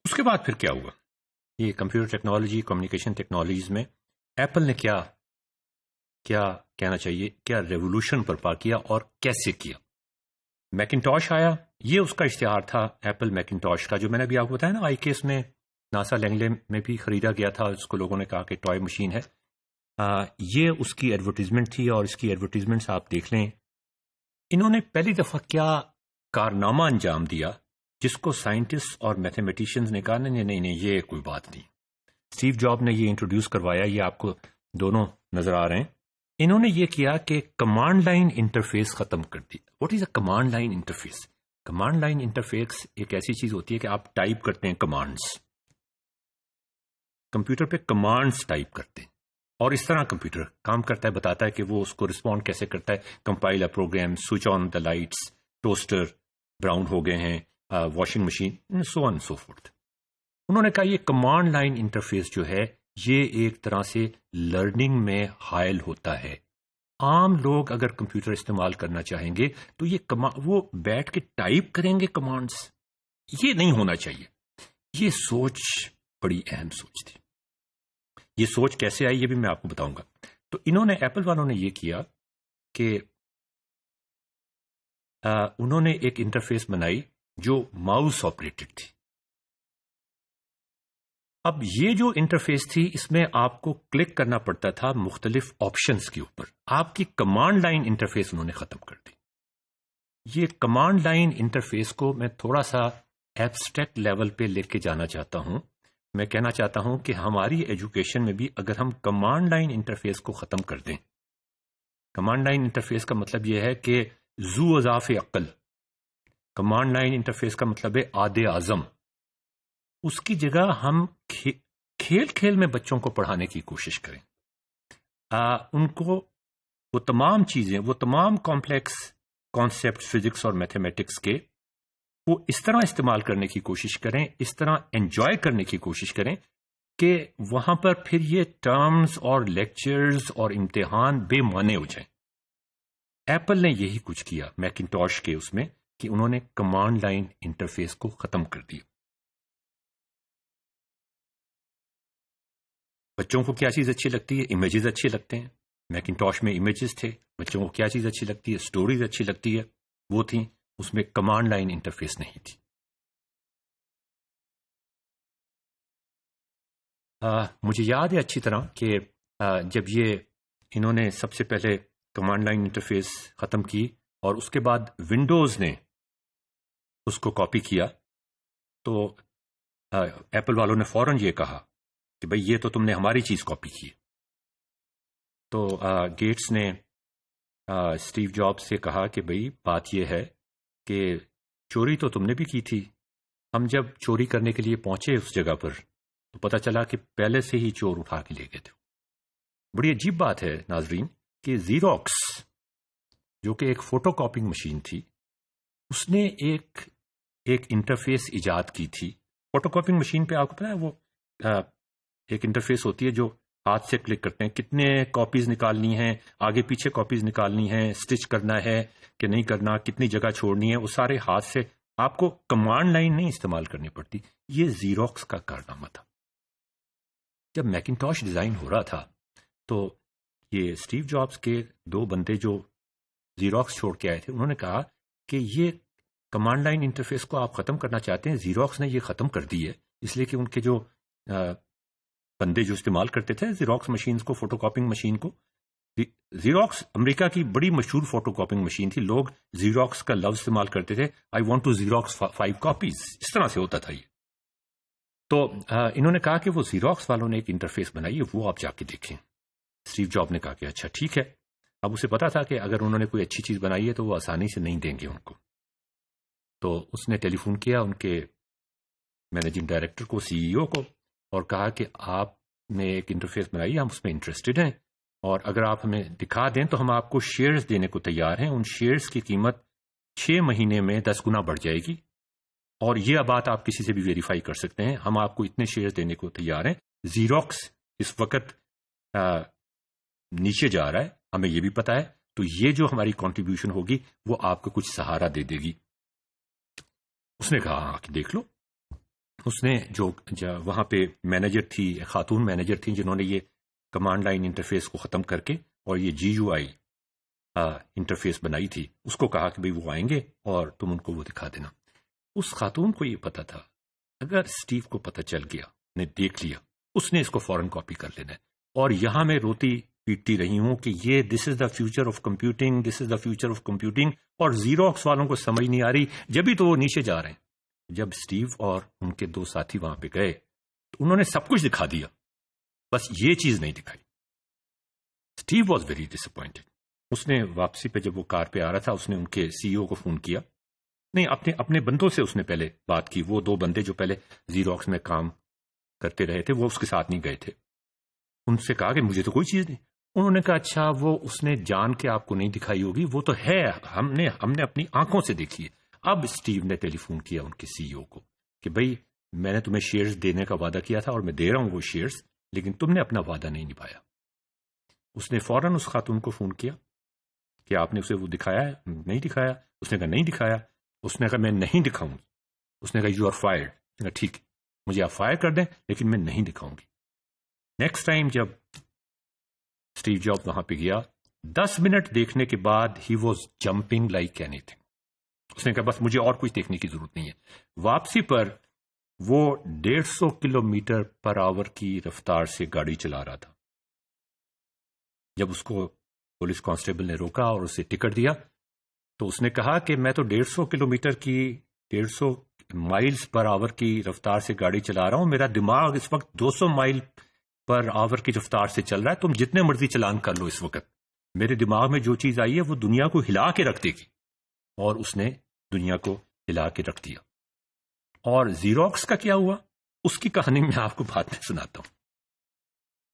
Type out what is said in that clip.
اس کے بعد پھر کیا ہوا؟ یہ کمپیوٹر ٹیکنالوجی، کمیونیکیشن ٹیکنالوجیز میں ایپل نے کیا کہنا چاہیے، کیا ریولوشن برپا کیا اور کیسے کیا؟ میکنٹوش آیا، یہ اس کا اشتہار تھا ایپل میکنٹوش کا، جو میں نے ابھی آپ کو بتایا نا آئی کیس میں ناسا لینگلے میں بھی خریدا گیا تھا، اس کو لوگوں نے کہا کہ ٹوائے مشین ہے۔ یہ اس کی ایڈورٹیزمنٹ تھی، اور اس کی ایڈورٹیزمنٹس آپ دیکھ لیں، انہوں نے پہلی دفعہ کیا کارنامہ انجام دیا جس کو سائنٹسٹ اور میتھمیٹیشینز نے کہا نہیں نہیں نہیں، یہ کوئی بات نہیں۔ اسٹیو جاب نے یہ انٹروڈیوس کروایا، یہ آپ کو دونوں نظر آ رہے ہیں۔ انہوں نے یہ کیا کہ کمانڈ لائن انٹرفیس ختم کر دی۔ What is a command line interface? Command line interface ایک ایسی چیز ہوتی ہے کہ آپ ٹائپ کرتے ہیں کمانڈز، کمپیوٹر پہ کمانڈز ٹائپ کرتے ہیں، اور اس طرح کمپیوٹر کام کرتا ہے، بتاتا ہے کہ وہ اس کو رسپونڈ کیسے کرتا ہے۔ Compile a program, switch on the lights, toaster brown ہو گئے ہیں، washing machine, so on so forth. انہوں نے کہا یہ کمانڈ لائن انٹرفیس جو ہے یہ ایک طرح سے لرننگ میں حائل ہوتا ہے۔ عام لوگ اگر کمپیوٹر استعمال کرنا چاہیں گے تو یہ وہ بیٹھ کے ٹائپ کریں گے کمانڈز، یہ نہیں ہونا چاہیے۔ یہ سوچ بڑی اہم سوچ تھی۔ یہ سوچ کیسے آئی یہ بھی میں آپ کو بتاؤں گا۔ تو انہوں نے، ایپل والوں نے یہ کیا کہ انہوں نے ایک انٹرفیس بنائی جو ماؤس آپریٹڈ تھی۔ اب یہ جو انٹرفیس تھی اس میں آپ کو کلک کرنا پڑتا تھا مختلف آپشنز کے اوپر۔ آپ کی کمانڈ لائن انٹرفیس انہوں نے ختم کر دی۔ یہ کمانڈ لائن انٹرفیس کو میں تھوڑا سا ایبسٹریکٹ لیول پہ لے کے جانا چاہتا ہوں۔ میں کہنا چاہتا ہوں کہ ہماری ایجوکیشن میں بھی اگر ہم کمانڈ لائن انٹرفیس کو ختم کر دیں، کمانڈ لائن انٹرفیس کا مطلب یہ ہے کہ ذو اضاف عقل، کمانڈ لائن انٹرفیس کا مطلب ہے عاد اعظم، اس کی جگہ ہم کھیل کھیل میں بچوں کو پڑھانے کی کوشش کریں، ان کو وہ تمام چیزیں، وہ تمام کمپلیکس کانسیپٹ فزکس اور میتھمیٹکس کے وہ اس طرح استعمال کرنے کی کوشش کریں، اس طرح انجوائے کرنے کی کوشش کریں کہ وہاں پر پھر یہ ٹرمز اور لیکچرز اور امتحان بے معنی ہو جائیں۔ ایپل نے یہی کچھ کیا میکنٹوش کے اس میں کہ انہوں نے کمانڈ لائن انٹرفیس کو ختم کر دیا۔ بچوں کو کیا چیز اچھی لگتی ہے؟ امیجز اچھے لگتے ہیں۔ میکنٹوش میں امیجز تھے۔ بچوں کو کیا چیز اچھی لگتی ہے؟ سٹوریز اچھی لگتی ہے، وہ تھیں۔ اس میں کمانڈ لائن انٹرفیس نہیں تھی۔ مجھے یاد ہے اچھی طرح کہ جب یہ انہوں نے سب سے پہلے کمانڈ لائن انٹرفیس ختم کی اور اس کے بعد ونڈوز نے اس کو کاپی کیا، تو ایپل والوں نے فوراً یہ کہا کہ بھئی یہ تو تم نے ہماری چیز کاپی کی۔ تو گیٹس نے اسٹیو جاب سے کہا کہ بھئی بات یہ ہے کہ چوری تو تم نے بھی کی تھی، ہم جب چوری کرنے کے لیے پہنچے اس جگہ پر تو پتہ چلا کہ پہلے سے ہی چور اٹھا کے لے گئے تھے۔ بڑی عجیب بات ہے ناظرین کہ زیروکس جو کہ ایک فوٹو کاپنگ مشین تھی، اس نے ایک انٹرفیس ایجاد کی تھی۔ فوٹو کاپنگ مشین پہ آپ کو پتا ہے وہ ایک انٹرفیس ہوتی ہے جو ہاتھ سے کلک کرتے ہیں، کتنے کاپیز نکالنی ہیں، آگے پیچھے کاپیز نکالنی ہیں، سٹچ کرنا ہے کہ نہیں کرنا، کتنی جگہ چھوڑنی ہے، وہ سارے ہاتھ سے، آپ کو کمانڈ لائن نہیں استعمال کرنی پڑتی۔ یہ زیروکس کا کارنامہ تھا۔ جب میکنٹوش ڈیزائن ہو رہا تھا تو یہ اسٹیو جابس کے دو بندے جو زیروکس چھوڑ کے آئے تھے، انہوں نے کہا کہ یہ کمانڈ لائن انٹرفیس کو آپ ختم کرنا چاہتے ہیں، زیروکس نے یہ ختم کر دی ہے، اس لیے کہ ان کے جو بندے جو استعمال کرتے تھے زیروکس مشینز کو، فوٹو کاپنگ مشین کو، زیروکس امریکہ کی بڑی مشہور فوٹو کاپنگ مشین تھی، لوگ زیروکس کا لفظ استعمال کرتے تھے، I want to xerox 5 copies, اس طرح سے ہوتا تھا یہ۔ تو انہوں نے کہا کہ وہ زیروکس والوں نے ایک انٹرفیس بنائی ہے، وہ آپ جا کے دیکھیں۔ اسٹیو جاب نے کہا کہ اچھا ٹھیک ہے۔ اب اسے پتا تھا کہ اگر انہوں نے کوئی اچھی چیز بنائی ہے تو وہ آسانی سے نہیں دیں گے ان کو، تو اس نے ٹیلی فون کیا ان کے مینیجنگ ڈائریکٹر کو، سی ای او کو، اور کہا کہ آپ نے ایک انٹرفیس بنائی ہے، ہم اس میں انٹرسٹڈ ہیں، اور اگر آپ ہمیں دکھا دیں تو ہم آپ کو شیئرز دینے کو تیار ہیں، ان شیئرز کی قیمت 6 مہینے میں 10 گنا بڑھ جائے گی، اور یہ بات آپ کسی سے بھی ویریفائی کر سکتے ہیں، ہم آپ کو اتنے شیئرز دینے کو تیار ہیں۔ زیروکس اس وقت نیچے جا رہا ہے، ہمیں یہ بھی پتا ہے، تو یہ جو ہماری کنٹریبیوشن ہوگی وہ آپ کو کچھ سہارا دے دے گی۔ اس نے کہا ہاں کہ دیکھ لو۔ اس نے جو وہاں پہ مینیجر تھی، خاتون مینیجر تھی، جنہوں نے یہ کمانڈ لائن انٹرفیس کو ختم کر کے اور یہ GUI انٹرفیس بنائی تھی، اس کو کہا کہ بھئی وہ آئیں گے اور تم ان کو وہ دکھا دینا. اس خاتون کو یہ پتا تھا اگر اسٹیو کو پتہ چل گیا، نے دیکھ لیا، اس نے اس کو فوراً کاپی کر لینا ہے. اور یہاں میں روتی پیٹتی رہی ہوں کہ یہ this is the future of computing, this is the future of computing. اور زیروکس والوں کو سمجھ نہیں آ رہی، جبھی تو وہ نیچے جا رہے ہیں. جب اسٹیو اور ان کے 2 ساتھی وہاں پہ گئے تو انہوں نے سب کچھ دکھا دیا، بس یہ چیز نہیں دکھائی. Steve was very disappointed. اس نے واپسی پہ جب وہ کار پہ آ رہا تھا، اس نے ان کے CEO کو فون کیا، نہیں اپنے بندوں سے اس نے پہلے بات کی. وہ 2 بندے جو پہلے زیروکس میں کام کرتے رہے تھے وہ اس کے ساتھ نہیں گئے تھے. ان سے کہا کہ مجھے تو کوئی چیز نہیں. انہوں نے کہا اچھا وہ اس نے جان کے آپ کو نہیں دکھائی ہوگی، وہ تو ہے، ہم نے اپنی آنکھوں سے دیکھی ہے. اب اسٹیو نے ٹیلی فون کیا ان کے CEO کو کہ بھئی میں نے تمہیں شیئرز دینے کا وعدہ کیا تھا اور میں دے رہا ہوں وہ شیئرز، لیکن تم نے اپنا وعدہ نہیں نبھایا. اس نے فوراً اس خاتون کو فون کیا کہ آپ نے اسے وہ دکھایا ہے؟ نہیں دکھایا. اس نے کہا نہیں دکھایا. اس نے کہا میں نہیں دکھاؤں گی. اس نے کہا یو آر فائرڈ. ٹھیک مجھے آپ فائر کر دیں لیکن میں نہیں دکھاؤں گی. نیکسٹ ٹائم جب اسٹیو جاب وہاں پہ گیا، 10 منٹ دیکھنے کے بعد ہی واز جمپنگ لائک اینی تھنگ. اس نے کہا بس مجھے اور کچھ دیکھنے کی ضرورت نہیں ہے. واپسی پر وہ 150 کلومیٹر پر آور کی رفتار سے گاڑی چلا رہا تھا. جب اس کو پولیس کانسٹیبل نے روکا اور اسے ٹکٹ دیا تو اس نے کہا کہ میں تو 150 کلومیٹر کی 150 مائلز پر آور کی رفتار سے گاڑی چلا رہا ہوں، میرا دماغ اس وقت 200 مائل پر آور کی رفتار سے چل رہا ہے، تم جتنے مرضی چلان کر لو اس وقت، میرے دماغ میں جو چیز آئی ہے وہ دنیا کو ہلا کے رکھ دے گی. اور اس نے دنیا کو ہلا کے رکھ دیا. اور زیروکس کا کیا ہوا اس کی کہانی میں آپ کو بعد میں سناتا ہوں.